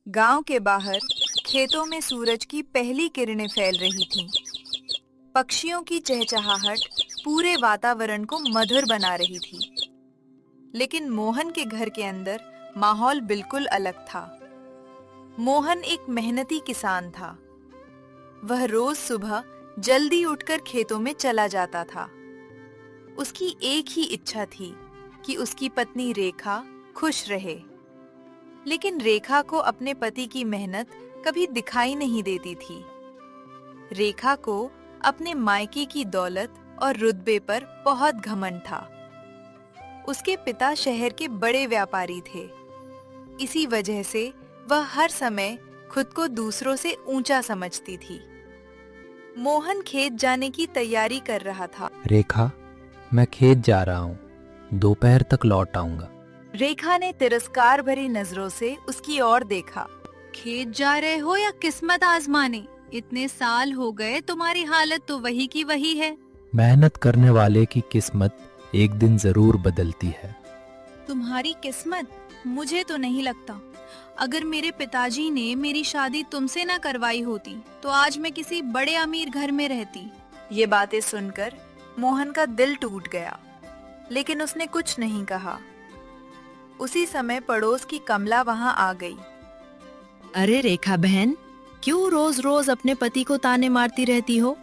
गांव के बाहर खेतों में सूरज की पहली किरणें फैल रही थीं। पक्षियों की चहचहाहट पूरे वातावरण को मधुर बना रही थी। लेकिन मोहन के घर के अंदर माहौल बिल्कुल अलग था। मोहन एक मेहनती किसान था। वह रोज सुबह जल्दी उठकर खेतों में चला जाता था। उसकी एक ही इच्छा थी कि उसकी पत्नी रेखा खुश रहे। लेकिन रेखा को अपने पति की मेहनत कभी दिखाई नहीं देती थी। रेखा को अपने मायके की दौलत और रुतबे पर बहुत घमंड था। उसके पिता शहर के बड़े व्यापारी थे। इसी वजह से वह हर समय खुद को दूसरों से ऊंचा समझती थी। मोहन खेत जाने की तैयारी कर रहा था। रेखा, मैं खेत जा रहा हूँ। दोपहर तक लौट आऊंगा। रेखा ने तिरस्कार भरी नजरों से उसकी ओर देखा। खेत जा रहे हो या किस्मत आजमाने? इतने साल हो गए, तुम्हारी हालत तो वही की वही है। मेहनत करने वाले की किस्मत एक दिन जरूर बदलती है। तुम्हारी किस्मत? मुझे तो नहीं लगता। अगर मेरे पिताजी ने मेरी शादी तुमसे ना करवाई होती तो आज मैं किसी बड़े अमीर घर में रहती। ये बातें सुनकर मोहन का दिल टूट गया, लेकिन उसने कुछ नहीं कहा। उसी समय पड़ोस की कमला वहां आ गई। अरे रेखा बहन, क्यों रोज रोज अपने पति को ताने मारती रहती हो?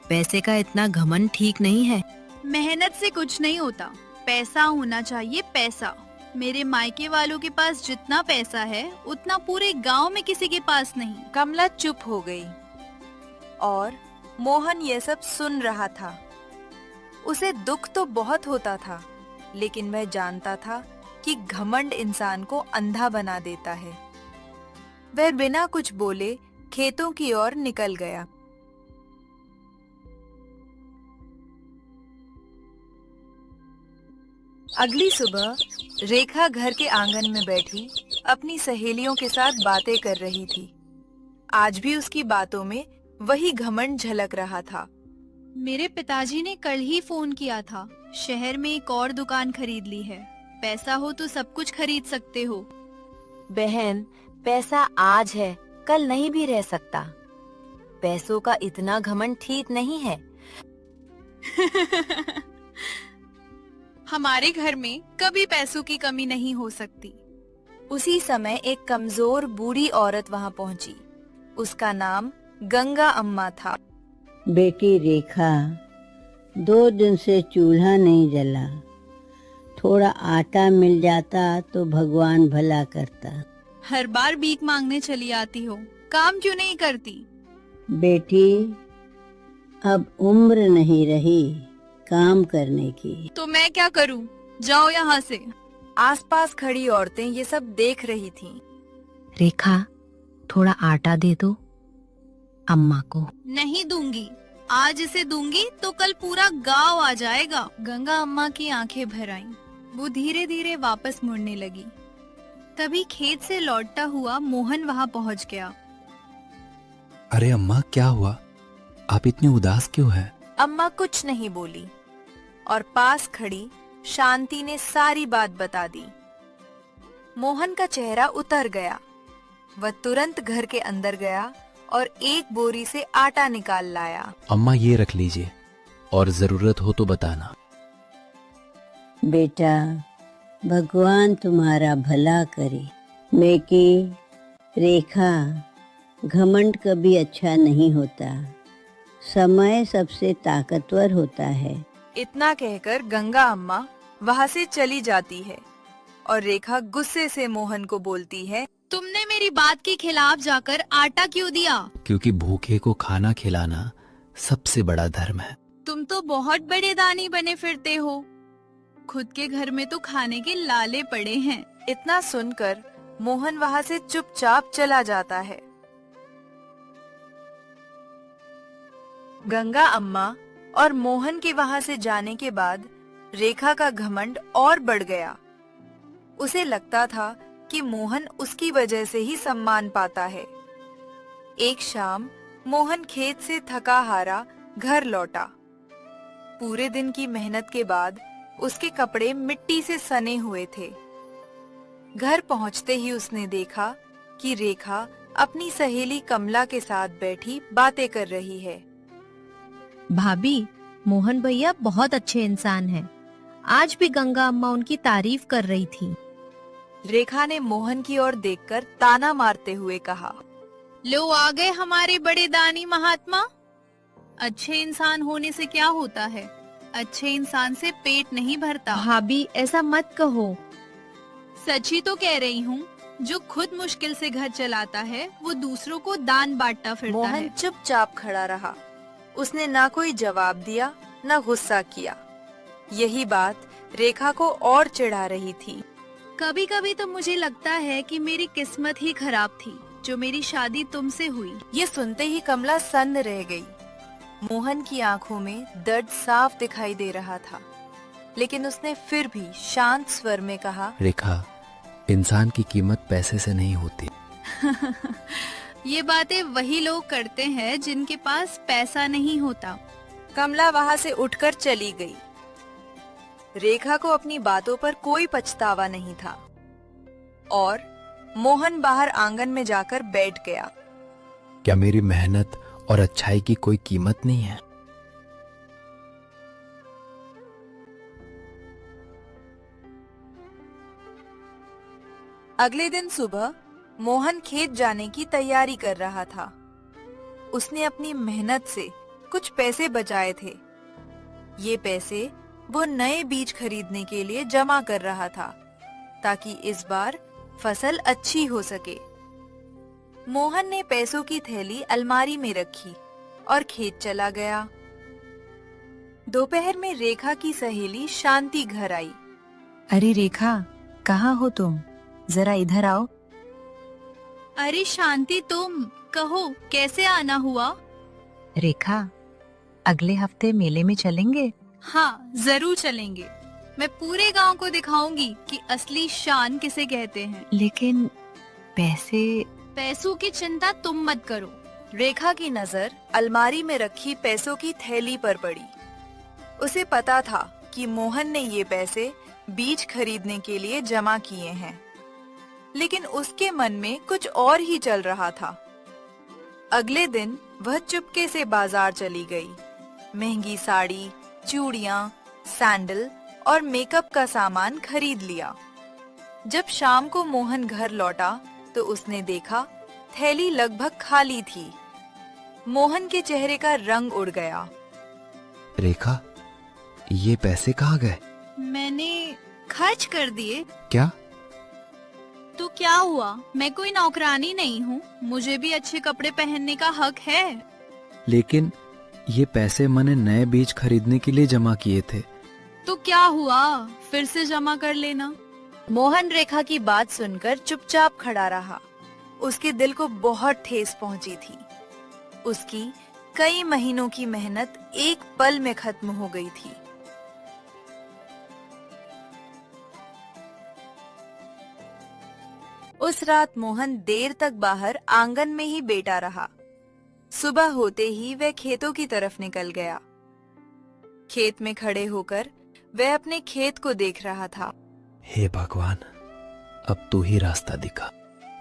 पैसे का इतना घमंड ठीक नहीं है। मेहनत से कुछ नहीं होता, पैसा होना चाहिए, पैसा। मेरे मायके वालों के पास जितना पैसा है उतना पूरे गांव में किसी के पास नहीं। कमला चुप हो गई और मोहन ये सब सुन रहा था। उसे दुख तो बहुत होता था, लेकिन वह जानता था कि घमंड इंसान को अंधा बना देता है। वह बिना कुछ बोले खेतों की ओर निकल गया। अगली सुबह रेखा घर के आंगन में बैठी अपनी सहेलियों के साथ बातें कर रही थी। आज भी उसकी बातों में वही घमंड झलक रहा था। मेरे पिताजी ने कल ही फोन किया था, शहर में एक और दुकान खरीद ली है। पैसा हो तो सब कुछ खरीद सकते हो। बहन, पैसा आज है, कल नहीं भी रह सकता। पैसों का इतना घमंड ठीक नहीं है। हमारे घर में कभी पैसों की कमी नहीं हो सकती। उसी समय एक कमजोर बूढ़ी औरत वहां पहुंची। उसका नाम गंगा अम्मा था। बेटी रेखा, 2 दिन से चूल्हा नहीं जला। थोड़ा आटा मिल जाता तो भगवान भला करता। हर बार भीख मांगने चली आती हो, काम क्यों नहीं करती? बेटी, अब उम्र नहीं रही काम करने की। तो मैं क्या करूं? जाओ यहाँ से। आसपास खड़ी औरतें ये सब देख रही थीं। रेखा, थोड़ा आटा दे दो अम्मा को। नहीं दूंगी। आज इसे दूंगी तो कल पूरा गांव आ जाएगा। गंगा अम्मा की आंखें भर आईं। वो धीरे धीरे वापस मुड़ने लगी। तभी खेत से लौटता हुआ मोहन वहां पहुंच गया। अरे अम्मा, क्या हुआ? आप इतनी उदास क्यों हैं? अम्मा कुछ नहीं बोली और पास खड़ी शांति ने सारी बात बता दी। मोहन का चेहरा उतर गया। वह तुरंत घर के अंदर गया और एक बोरी से आटा निकाल लाया। अम्मा, ये रख लीजिए और जरूरत हो तो बताना। बेटा, भगवान तुम्हारा भला करे। बेटी रेखा, घमंड कभी अच्छा नहीं होता। समय सबसे ताकतवर होता है। इतना कहकर गंगा अम्मा वहां से चली जाती है और रेखा गुस्से से मोहन को बोलती है, तुमने मेरी बात के खिलाफ जाकर आटा क्यों दिया? क्योंकि भूखे को खाना खिलाना सबसे बड़ा धर्म है। तुम तो बहुत बड़े दानी बने फिरते हो। खुद के घर में तो खाने के लाले पड़े हैं। इतना सुनकर मोहन वहां से चुपचाप चला जाता है। गंगा अम्मा और मोहन के वहां से जाने के बाद रेखा का घमंड और बढ़ गया। उसे लगता था कि मोहन उसकी वजह से ही सम्मान पाता है। एक शाम मोहन खेत से थका हारा घर लौटा। पूरे दिन की मेहनत के बाद उसके कपड़े मिट्टी से सने हुए थे। घर पहुंचते ही उसने देखा कि रेखा अपनी सहेली कमला के साथ बैठी बातें कर रही है। भाभी, मोहन भैया बहुत अच्छे इंसान हैं। आज भी गंगा अम्मा उनकी तारीफ कर रही थी। रेखा ने मोहन की ओर देखकर ताना मारते हुए कहा। लो आ गए हमारे बड़े दानी महात्मा। अच्छे इंसान होने से क्या होता है? अच्छे इंसान से पेट नहीं भरता। भाभी, ऐसा मत कहो। सच ही तो कह रही हूँ। जो खुद मुश्किल से घर चलाता है वो दूसरों को दान बांटता फिरता मोहन है। चुपचाप खड़ा रहा। उसने ना कोई जवाब दिया, ना गुस्सा किया। यही बात रेखा को और चिढ़ा रही थी। कभी कभी तो मुझे लगता है कि मेरी किस्मत ही खराब थी जो मेरी शादी तुमसे हुई। ये सुनते ही कमला सन्न रह गई। मोहन की आंखों में दर्द साफ दिखाई दे रहा था, लेकिन उसने फिर भी शांत स्वर में कहा, रेखा, इंसान की कीमत पैसे से नहीं होती। ये बातें वही लोग करते हैं जिनके पास पैसा नहीं होता। कमला वहाँ से उठकर चली गई। रेखा को अपनी बातों पर कोई पछतावा नहीं था और मोहन बाहर आंगन में जाकर बैठ गया। क्या मेरी मेहनत और अच्छाई की कोई कीमत नहीं है? अगले दिन सुबह मोहन खेत जाने की तैयारी कर रहा था। उसने अपनी मेहनत से कुछ पैसे बचाए थे। ये पैसे वो नए बीज खरीदने के लिए जमा कर रहा था ताकि इस बार फसल अच्छी हो सके। मोहन ने पैसों की थैली अलमारी में रखी और खेत चला गया। दोपहर में रेखा की सहेली शांति घर आई। अरे रेखा, कहाँ हो तुम? जरा इधर आओ। अरे शांति, तुम कहो कैसे आना हुआ? रेखा, अगले हफ्ते मेले में चलेंगे? हाँ, जरूर चलेंगे। मैं पूरे गांव को दिखाऊंगी कि असली शान किसे कहते हैं। लेकिन पैसों की चिंता तुम मत करो। रेखा की नजर अलमारी में रखी पैसों की थैली पर पड़ी। उसे पता था कि मोहन ने ये पैसे बीज खरीदने के लिए जमा किए हैं, लेकिन उसके मन में कुछ और ही चल रहा था। अगले दिन वह चुपके से बाजार चली गई। महंगी साड़ी, चूड़ियां, सैंडल और मेकअप का सामान खरीद लिया। जब शाम को मोहन घर लौटा तो उसने देखा थैली लगभग खाली थी। मोहन के चेहरे का रंग उड़ गया। रेखा, ये पैसे कहाँ गए? मैंने खर्च कर दिए। क्या? तो क्या हुआ? मैं कोई नौकरानी नहीं हूँ। मुझे भी अच्छे कपड़े पहनने का हक है। लेकिन ये पैसे मैंने नए बीज खरीदने के लिए जमा किए थे। तो क्या हुआ? फिर से जमा कर लेना। मोहन रेखा की बात सुनकर चुपचाप खड़ा रहा। उसके दिल को बहुत ठेस पहुंची थी। उसकी कई महीनों की मेहनत एक पल में खत्म हो गई थी। उस रात मोहन देर तक बाहर आंगन में ही बैठा रहा। सुबह होते ही वह खेतों की तरफ निकल गया। खेत में खड़े होकर वह अपने खेत को देख रहा था। हे भगवान, अब तू ही रास्ता दिखा।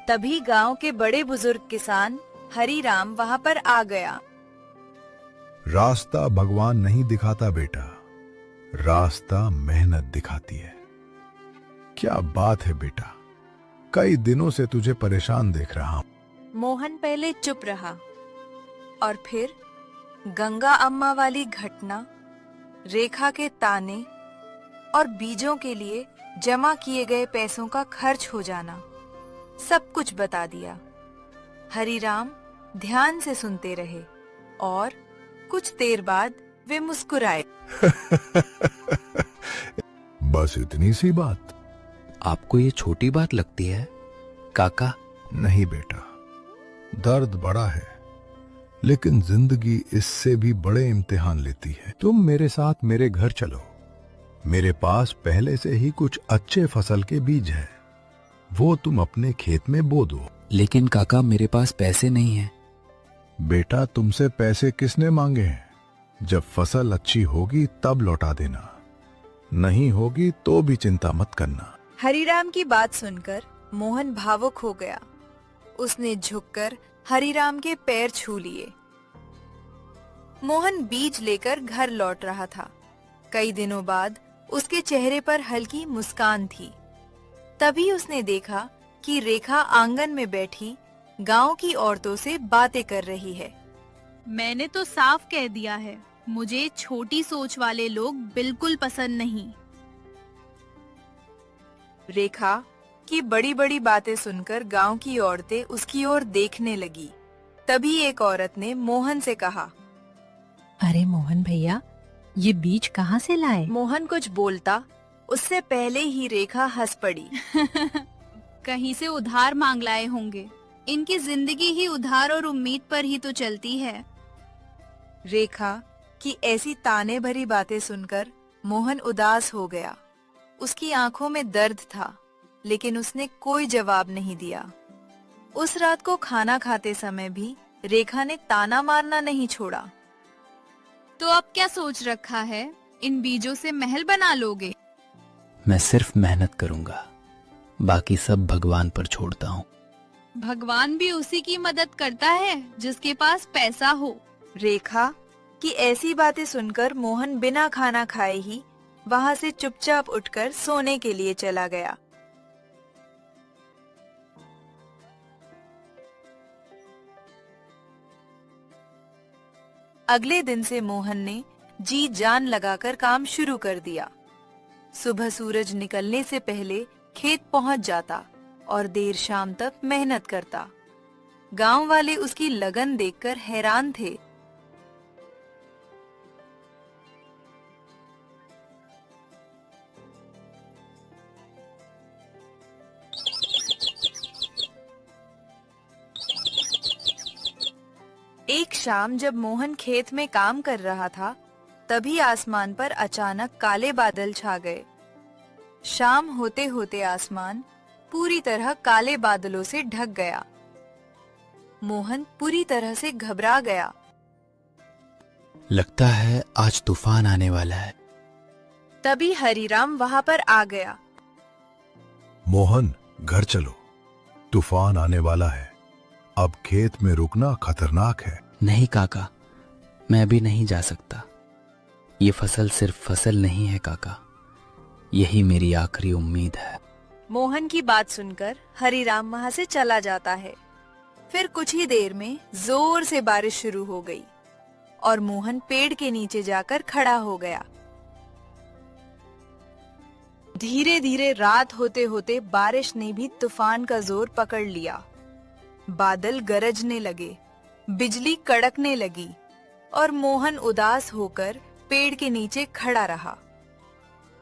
तभी गांव के बड़े बुजुर्ग किसान हरिराम वहां पर आ गया। रास्ता भगवान नहीं दिखाता बेटा, रास्ता मेहनत दिखाती है। क्या बात है बेटा, कई दिनों से तुझे परेशान देख रहा हूं। मोहन पहले चुप रहा और फिर गंगा अम्मा वाली घटना, रेखा के ताने और बीजों के लिए जमा किए गए पैसों का खर्च हो जाना, सब कुछ बता दिया। हरिराम ध्यान से सुनते रहे और कुछ देर बाद वे मुस्कुराए। बस इतनी सी बात? आपको ये छोटी बात लगती है काका? नहीं बेटा, दर्द बड़ा है, लेकिन जिंदगी इससे भी बड़े इम्तिहान लेती है। तुम मेरे साथ मेरे घर चलो। मेरे पास पहले से ही कुछ अच्छे फसल के बीज हैं, वो तुम अपने खेत में बो दो। लेकिन काका, मेरे पास पैसे नहीं हैं। बेटा, तुमसे पैसे किसने मांगे हैं? जब फसल अच्छी होगी तब लौटा देना, नहीं होगी तो भी चिंता मत करना। हरिराम की बात सुनकर मोहन भावुक हो गया। उसने झुककर हरिराम के पैर छू लिए। मोहन बीज लेकर घर लौट रहा था। कई दिनों बाद उसके चेहरे पर हल्की मुस्कान थी। तभी उसने देखा कि रेखा आंगन में बैठी गांव की औरतों से बातें कर रही है। मैंने तो साफ कह दिया है, मुझे छोटी सोच वाले लोग बिल्कुल पसंद नहीं। रेखा की बड़ी बड़ी बातें सुनकर गांव की औरतें उसकी ओर देखने लगी। तभी एक औरत ने मोहन से कहा। अरे मोहन भैया, ये बीज कहाँ से लाए? मोहन कुछ बोलता उससे पहले ही रेखा हंस पड़ी। कहीं से उधार मांग लाए होंगे। इनकी जिंदगी ही उधार और उम्मीद पर ही तो चलती है। रेखा की ऐसी ताने भरी बातें सुनकर मोहन उदास हो गया। उसकी आंखों में दर्द था, लेकिन उसने कोई जवाब नहीं दिया। उस रात को खाना खाते समय भी रेखा ने ताना मारना नहीं छोड़ा। तो अब क्या सोच रखा है? इन बीजों से महल बना लोगे? मैं सिर्फ मेहनत करूंगा, बाकी सब भगवान पर छोड़ता हूँ। भगवान भी उसी की मदद करता है जिसके पास पैसा हो। रेखा की ऐसी बातें सुनकर मोहन बिना खाना खाए ही वहां से चुपचाप उठकर सोने के लिए चला गया। अगले दिन से मोहन ने जी जान लगाकर काम शुरू कर दिया। सुबह सूरज निकलने से पहले खेत पहुंच जाता और देर शाम तक मेहनत करता। गांव वाले उसकी लगन देखकर हैरान थे। एक शाम जब मोहन खेत में काम कर रहा था, तभी आसमान पर अचानक काले बादल छा गए। शाम होते होते आसमान पूरी तरह काले बादलों से ढक गया। मोहन पूरी तरह से घबरा गया। लगता है आज तूफान आने वाला है। तभी हरिराम वहां पर आ गया। मोहन, घर चलो, तूफान आने वाला है। अब खेत में रुकना खतरनाक है। नहीं काका, मैं अभी नहीं जा सकता। ये फसल सिर्फ फसल नहीं है काका, यही मेरी आखिरी उम्मीद है। मोहन की बात सुनकर हरिराम वहां से चला जाता है। फिर कुछ ही देर में जोर से बारिश शुरू हो गई और मोहन पेड़ के नीचे जाकर खड़ा हो गया। धीरे धीरे रात होते होते बारिश ने भी तूफान का जोर पकड़ लिया। बादल गरजने लगे, बिजली कड़कने लगी और मोहन उदास होकर पेड़ के नीचे खड़ा रहा।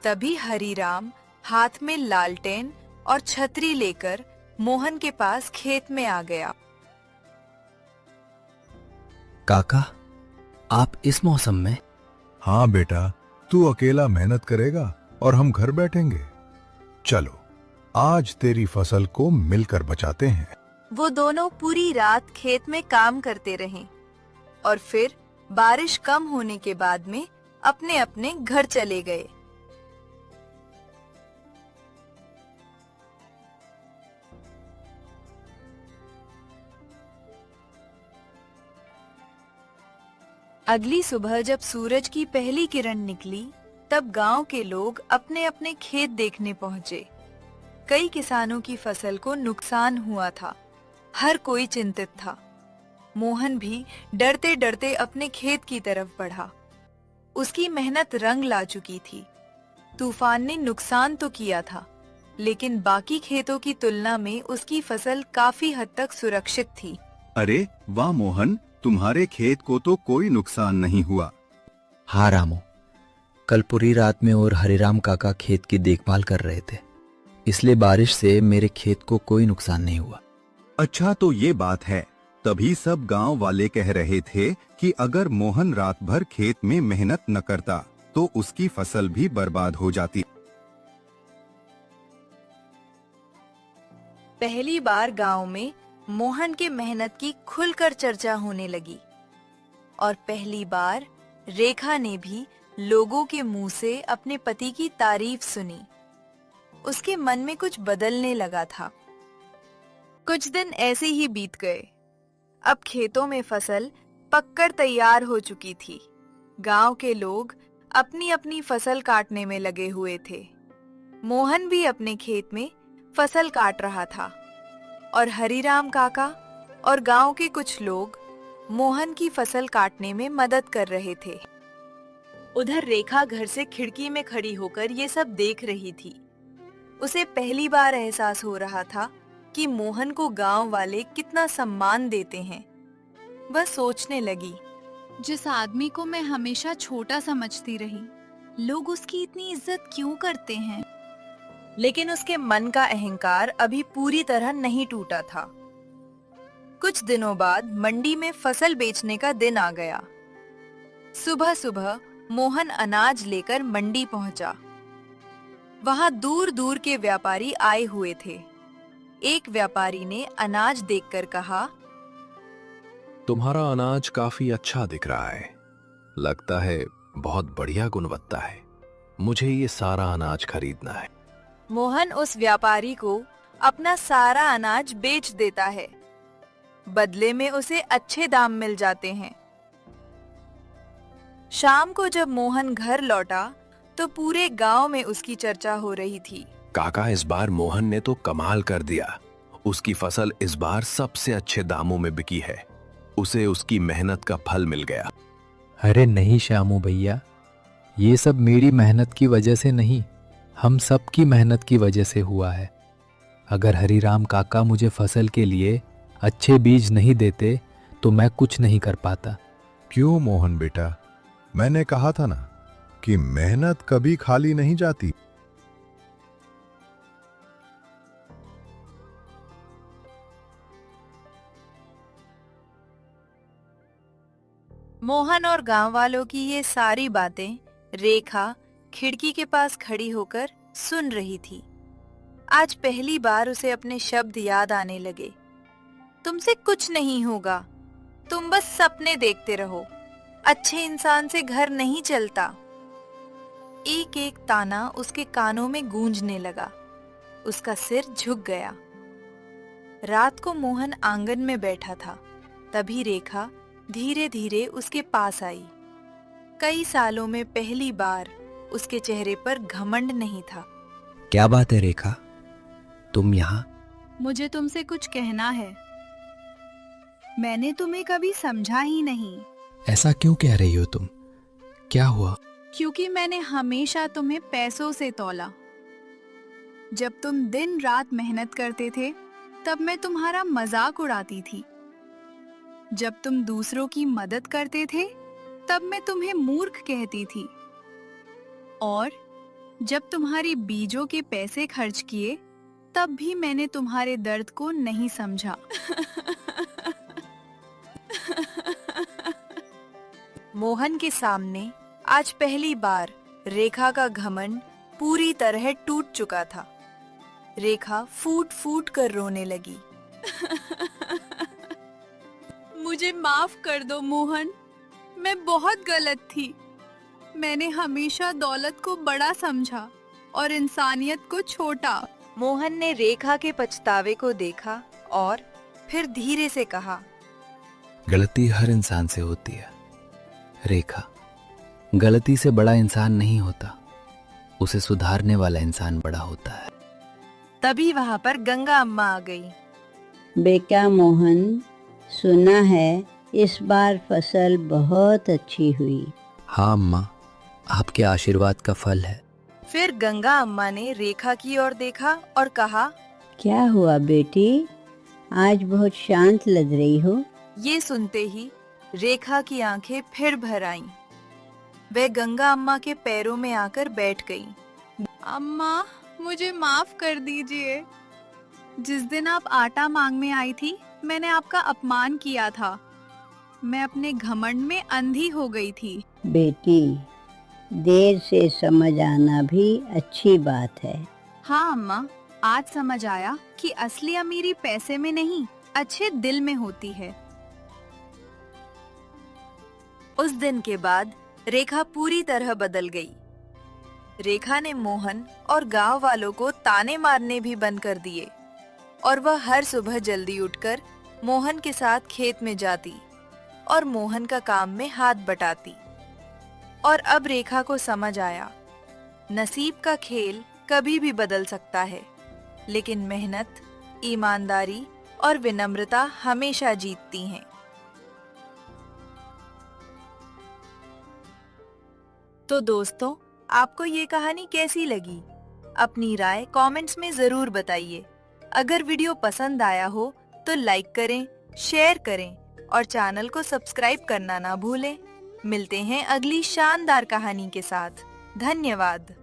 तभी हरिराम हाथ में लालटेन और छतरी लेकर मोहन के पास खेत में आ गया। काका, आप इस मौसम में? हाँ बेटा, तू अकेला मेहनत करेगा और हम घर बैठेंगे। चलो, आज तेरी फसल को मिलकर बचाते हैं। वो दोनों पूरी रात खेत में काम करते रहे और फिर बारिश कम होने के बाद में अपने अपने घर चले गए। अगली सुबह जब सूरज की पहली किरण निकली, तब गांव के लोग अपने अपने खेत देखने पहुंचे। कई किसानों की फसल को नुकसान हुआ था। हर कोई चिंतित था। मोहन भी डरते डरते अपने खेत की तरफ बढ़ा। उसकी मेहनत रंग ला चुकी थी। तूफान ने नुकसान तो किया था, लेकिन बाकी खेतों की तुलना में उसकी फसल काफी हद तक सुरक्षित थी। अरे वाह मोहन, तुम्हारे खेत को तो कोई नुकसान नहीं हुआ। हाँ रामू, कल पूरी रात में और हरिराम काका खेत की देखभाल कर रहे थे, इसलिए बारिश से मेरे खेत को कोई नुकसान नहीं हुआ। अच्छा तो ये बात है। तभी सब गांव वाले कह रहे थे कि अगर मोहन रात भर खेत में मेहनत न करता तो उसकी फसल भी बर्बाद हो जाती। पहली बार गांव में मोहन के मेहनत की खुलकर चर्चा होने लगी और पहली बार रेखा ने भी लोगों के मुंह से अपने पति की तारीफ सुनी। उसके मन में कुछ बदलने लगा था। कुछ दिन ऐसे ही बीत गए। अब खेतों में फसल पककर तैयार हो चुकी थी। गांव के लोग अपनी अपनी फसल काटने में लगे हुए थे। मोहन भी अपने खेत में फसल काट रहा था और हरिराम काका और गांव के कुछ लोग मोहन की फसल काटने में मदद कर रहे थे। उधर रेखा घर से खिड़की में खड़ी होकर ये सब देख रही थी। उसे पहली बार एहसास हो रहा था कि मोहन को गांव वाले कितना सम्मान देते हैं। वह सोचने लगी, जिस आदमी को मैं हमेशा छोटा समझती रही, लोग उसकी इतनी इज्जत क्यों करते हैं? लेकिन उसके मन का अहंकार अभी पूरी तरह नहीं टूटा था। कुछ दिनों बाद मंडी में फसल बेचने का दिन आ गया। सुबह सुबह मोहन अनाज लेकर मंडी पहुंचा। वहां दूर दूर के व्यापारी आए हुए थे। एक व्यापारी ने अनाज देखकर कहा, तुम्हारा अनाज काफी अच्छा दिख रहा है। लगता है बहुत बढ़िया गुणवत्ता है। मुझे ये सारा अनाज खरीदना है। मोहन उस व्यापारी को अपना सारा अनाज बेच देता है। बदले में उसे अच्छे दाम मिल जाते हैं। शाम को जब मोहन घर लौटा तो पूरे गांव में उसकी चर्चा हो रही थी। काका, इस बार मोहन ने तो कमाल कर दिया। उसकी फसल इस बार सबसे अच्छे दामों में बिकी है। उसे उसकी मेहनत का फल मिल गया। अरे नहीं श्यामू भैया, ये सब मेरी मेहनत की वजह से नहीं, हम सब की मेहनत की वजह से हुआ है। अगर हरिराम काका मुझे फसल के लिए अच्छे बीज नहीं देते तो मैं कुछ नहीं कर पाता। क्यों मोहन बेटा, मैंने कहा था ना कि मेहनत कभी खाली नहीं जाती। मोहन और गांव वालों की ये सारी बातें रेखा खिड़की के पास खड़ी होकर सुन रही थी। आज पहली बार उसे अपने शब्द याद आने लगे। तुमसे कुछ नहीं होगा, तुम बस सपने देखते रहो। अच्छे इंसान से घर नहीं चलता। एक एक ताना उसके कानों में गूंजने लगा। उसका सिर झुक गया। रात को मोहन आंगन में बैठा था। तभी रेखा धीरे धीरे उसके पास आई। कई सालों में पहली बार उसके चेहरे पर घमंड नहीं था। क्या बात है रेखा, तुम यहाँ? मुझे तुमसे कुछ कहना है। मैंने तुम्हें कभी समझा ही नहीं। ऐसा क्यों कह रही हो तुम? क्या हुआ? क्योंकि मैंने हमेशा तुम्हें पैसों से तौला। जब तुम दिन रात मेहनत करते थे तब मैं तुम्हारा मजाक उड़ाती थी। जब तुम दूसरों की मदद करते थे तब मैं तुम्हें मूर्ख कहती थी। और जब तुम्हारी बीजों के पैसे खर्च किए तब भी मैंने तुम्हारे दर्द को नहीं समझा। मोहन के सामने आज पहली बार रेखा का घमंड पूरी तरह टूट चुका था। रेखा फूट फूट कर रोने लगी। मुझे माफ कर दो मोहन, मैं बहुत गलत थी। मैंने हमेशा दौलत को बड़ा समझा और इंसानियत को छोटा। मोहन ने रेखा के पछतावे को देखा और फिर धीरे से कहा, गलती हर इंसान से होती है रेखा। गलती से बड़ा इंसान नहीं होता, उसे सुधारने वाला इंसान बड़ा होता है। तभी वहां पर गंगा अम्मा आ गई। बेटा मोहन, सुना है इस बार फसल बहुत अच्छी हुई। हाँ अम्मा, आपके आशीर्वाद का फल है। फिर गंगा अम्मा ने रेखा की ओर देखा और कहा, क्या हुआ बेटी, आज बहुत शांत लग रही हो। ये सुनते ही रेखा की आंखें फिर भर आईं। वह गंगा अम्मा के पैरों में आकर बैठ गई। अम्मा, मुझे माफ कर दीजिए। जिस दिन आप आटा मांगने आई थी मैंने आपका अपमान किया था। मैं अपने घमंड में अंधी हो गई थी। बेटी, देर से समझ आना भी अच्छी बात है। हाँ अम्मा, आज समझ आया कि असली अमीरी पैसे में नहीं, अच्छे दिल में होती है। उस दिन के बाद रेखा पूरी तरह बदल गई। रेखा ने मोहन और गांव वालों को ताने मारने भी बंद कर दिए और वह हर सुबह जल्दी उठकर मोहन के साथ खेत में जाती और मोहन का काम में हाथ बटाती। और अब रेखा को समझ आया, नसीब का खेल कभी भी बदल सकता है, लेकिन मेहनत, ईमानदारी और विनम्रता हमेशा जीतती हैं। तो दोस्तों, आपको ये कहानी कैसी लगी? अपनी राय कमेंट्स में जरूर बताइए। अगर वीडियो पसंद आया हो तो लाइक करें, शेयर करें और चैनल को सब्सक्राइब करना ना भूलें। मिलते हैं अगली शानदार कहानी के साथ। धन्यवाद।